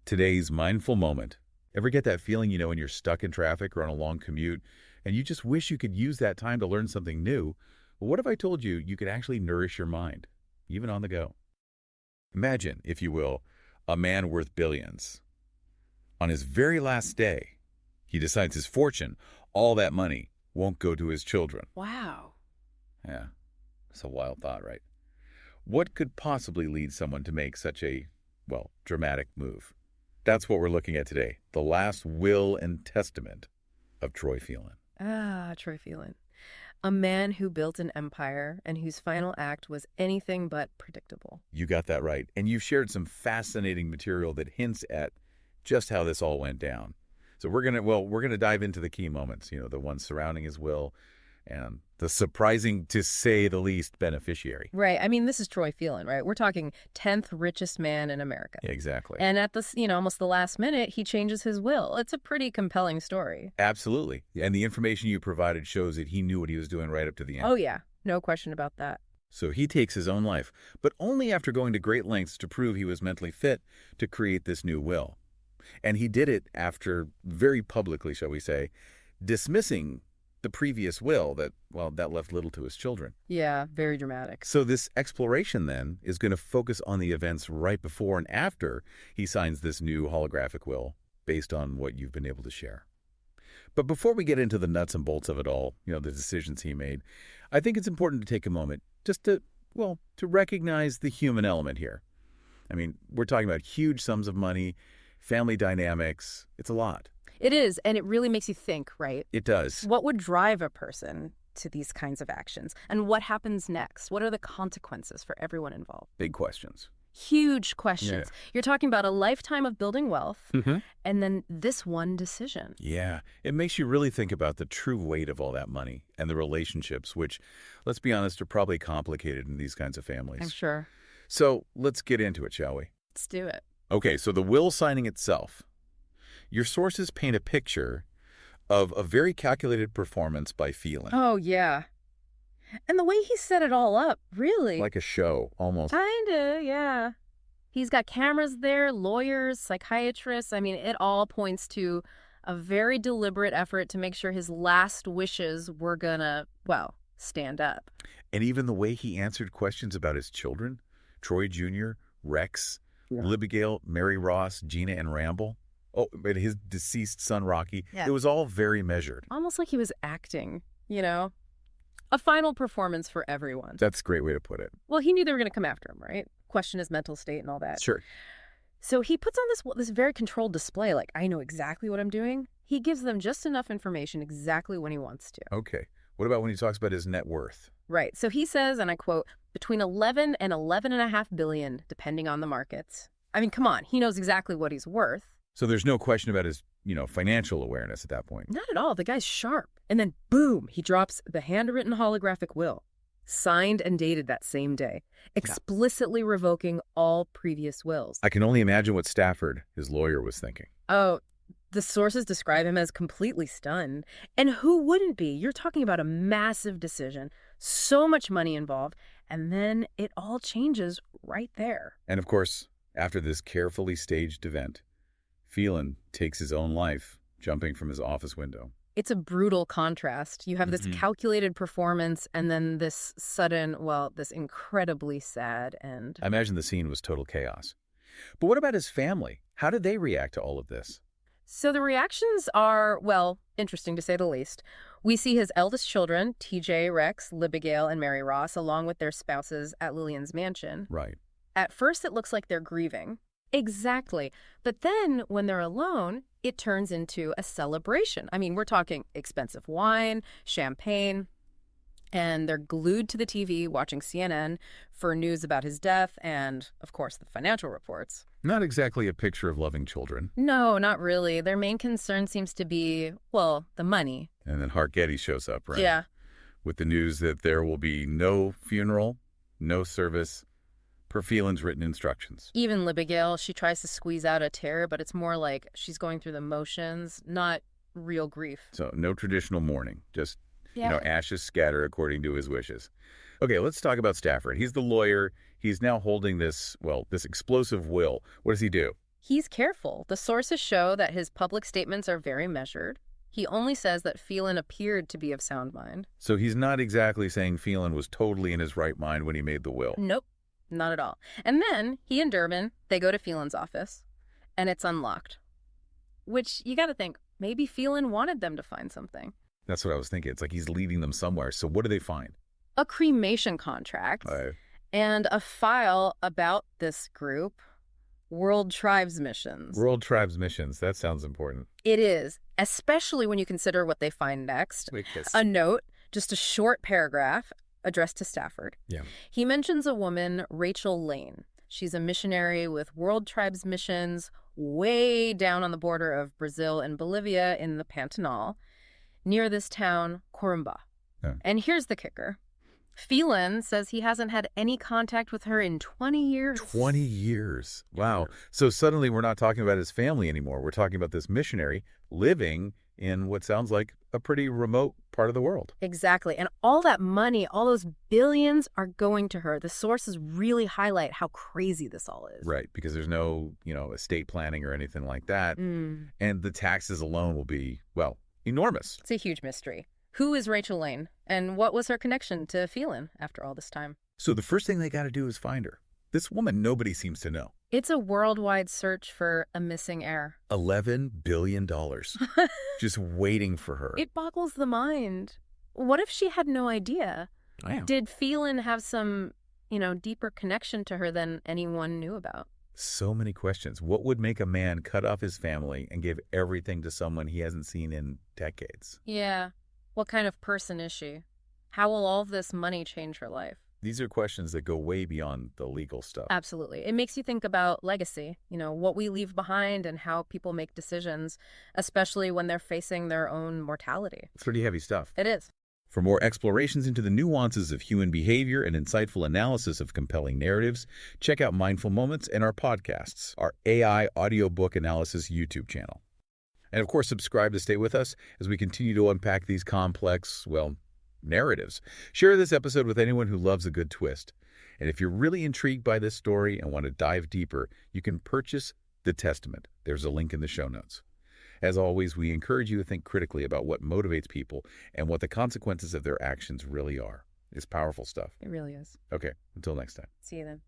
Today's mindful moment. Ever get that feeling, when you're stuck in traffic or on a long commute, and you just wish you could use that time to learn something new? Well, what if I told you you could actually nourish your mind, even on the go? Imagine, if you will, a man worth billions. On his very last day, he decides his fortune, all that money, won't go to his children. Wow. Yeah, it's a wild thought, right? What could possibly lead someone to make such a, dramatic move? That's what we're looking at today, the last will and testament of Troy Phelan. Ah, Troy Phelan. A man who built an empire and whose final act was anything but predictable. You got that right. And you've shared some fascinating material that hints at just how this all went down. So we're going to dive into the key moments, the ones surrounding his will and the surprising, to say the least, beneficiary. Right. I mean, this is Troy Phelan, right? We're talking 10th richest man in America. Exactly. And at this, almost the last minute, he changes his will. It's a pretty compelling story. Absolutely. And the information you provided shows that he knew what he was doing right up to the end. Oh, yeah. No question about that. So he takes his own life, but only after going to great lengths to prove he was mentally fit to create this new will. And he did it after very publicly, shall we say, dismissing the previous will that left little to his children. Yeah, very dramatic. So this exploration then is going to focus on the events right before and after he signs this new holographic will based on what you've been able to share. But before we get into the nuts and bolts of it all, the decisions he made, I think it's important to take a moment just to recognize the human element here. I mean, we're talking about huge sums of money, family dynamics. It's a lot. It is, and it really makes you think, right? It does. What would drive a person to these kinds of actions? And what happens next? What are the consequences for everyone involved? Big questions. Huge questions. Yeah. You're talking about a lifetime of building wealth, and then this one decision. Yeah. It makes you really think about the true weight of all that money and the relationships, which, let's be honest, are probably complicated in these kinds of families. I'm sure. So let's get into it, shall we? Let's do it. Okay, so the will signing itself. Your sources paint a picture of a very calculated performance by Phelan. Oh, yeah. And the way he set it all up, really. Like a show, almost. Kinda, yeah. He's got cameras there, lawyers, psychiatrists. I mean, it all points to a very deliberate effort to make sure his last wishes were gonna, stand up. And even the way he answered questions about his children, Troy Jr., Rex, Libigale, Mary Ross, Gina, and Ramble. Oh, but his deceased son, Rocky. Yeah. It was all very measured. Almost like he was acting, A final performance for everyone. That's a great way to put it. Well, he knew they were going to come after him, right? Question his mental state and all that. Sure. So he puts on this very controlled display, like, I know exactly what I'm doing. He gives them just enough information exactly when he wants to. Okay. What about when he talks about his net worth? Right. So he says, and I quote, between 11 and 11.5 billion, depending on the markets. I mean, come on. He knows exactly what he's worth. So there's no question about his, financial awareness at that point. Not at all. The guy's sharp. And then, boom, he drops the handwritten holographic will, signed and dated that same day, explicitly revoking all previous wills. I can only imagine what Stafford, his lawyer, was thinking. Oh, the sources describe him as completely stunned. And who wouldn't be? You're talking about a massive decision, so much money involved, and then it all changes right there. And of course, after this carefully staged event, Phelan takes his own life, jumping from his office window. It's a brutal contrast. You have this calculated performance and then this sudden, this incredibly sad end. I imagine the scene was total chaos. But what about his family? How did they react to all of this? So the reactions are, interesting to say the least. We see his eldest children, TJ, Rex, Libigale, and Mary Ross, along with their spouses at Lillian's mansion. Right. At first, it looks like they're grieving. Exactly. But then when they're alone, it turns into a celebration. I mean, we're talking expensive wine, champagne, and they're glued to the TV watching CNN for news about his death and, of course, the financial reports. Not exactly a picture of loving children. No, not really. Their main concern seems to be, the money. And then Hart Getty shows up, right? Yeah. With the news that there will be no funeral, no service, per Phelan's written instructions. Even Libigale, she tries to squeeze out a tear, but it's more like she's going through the motions, not real grief. So no traditional mourning, just, ashes scatter according to his wishes. Okay, let's talk about Stafford. He's the lawyer. He's now holding this explosive will. What does he do? He's careful. The sources show that his public statements are very measured. He only says that Phelan appeared to be of sound mind. So he's not exactly saying Phelan was totally in his right mind when he made the will. Nope, not at all. And then he and Durbin, they go to Phelan's office, and it's unlocked. Which, you gotta think, maybe Phelan wanted them to find something. That's what I was thinking. It's like he's leading them somewhere. So what do they find? A cremation contract and a file about this group, World Tribes Missions. World Tribes Missions. That sounds important. It is, especially when you consider what they find next. A note, just a short paragraph addressed to Stafford. Yeah. He mentions a woman, Rachel Lane. She's a missionary with World Tribes Missions way down on the border of Brazil and Bolivia in the Pantanal, near this town, Corumbá. Yeah. And here's the kicker. Phelan says he hasn't had any contact with her in 20 years. 20 years. Wow. So suddenly we're not talking about his family anymore. We're talking about this missionary living in what sounds like a pretty remote part of the world. Exactly. And all that money, all those billions are going to her. The sources really highlight how crazy this all is. Right, because there's no, estate planning or anything like that. And the taxes alone will be, well, enormous. It's a huge mystery. Who is Rachel Lane, and what was her connection to Phelan after all this time? So the first thing they got to do is find her. This woman nobody seems to know. It's a worldwide search for a missing heir. $11 billion. Just waiting for her. It boggles the mind. What if she had no idea? Wow. Did Phelan have some, deeper connection to her than anyone knew about? So many questions. What would make a man cut off his family and give everything to someone he hasn't seen in decades? Yeah. What kind of person is she? How will all of this money change her life? These are questions that go way beyond the legal stuff. Absolutely. It makes you think about legacy, what we leave behind and how people make decisions, especially when they're facing their own mortality. It's pretty heavy stuff. It is. For more explorations into the nuances of human behavior and insightful analysis of compelling narratives, check out Mindful Moments and our podcasts, our AI audiobook analysis YouTube channel. And of course, subscribe to stay with us as we continue to unpack these complex, narratives. Share this episode with anyone who loves a good twist. And if you're really intrigued by this story and want to dive deeper, you can purchase The Testament. There's a link in the show notes. As always, we encourage you to think critically about what motivates people and what the consequences of their actions really are. It's powerful stuff. It really is. Okay, until next time. See you then.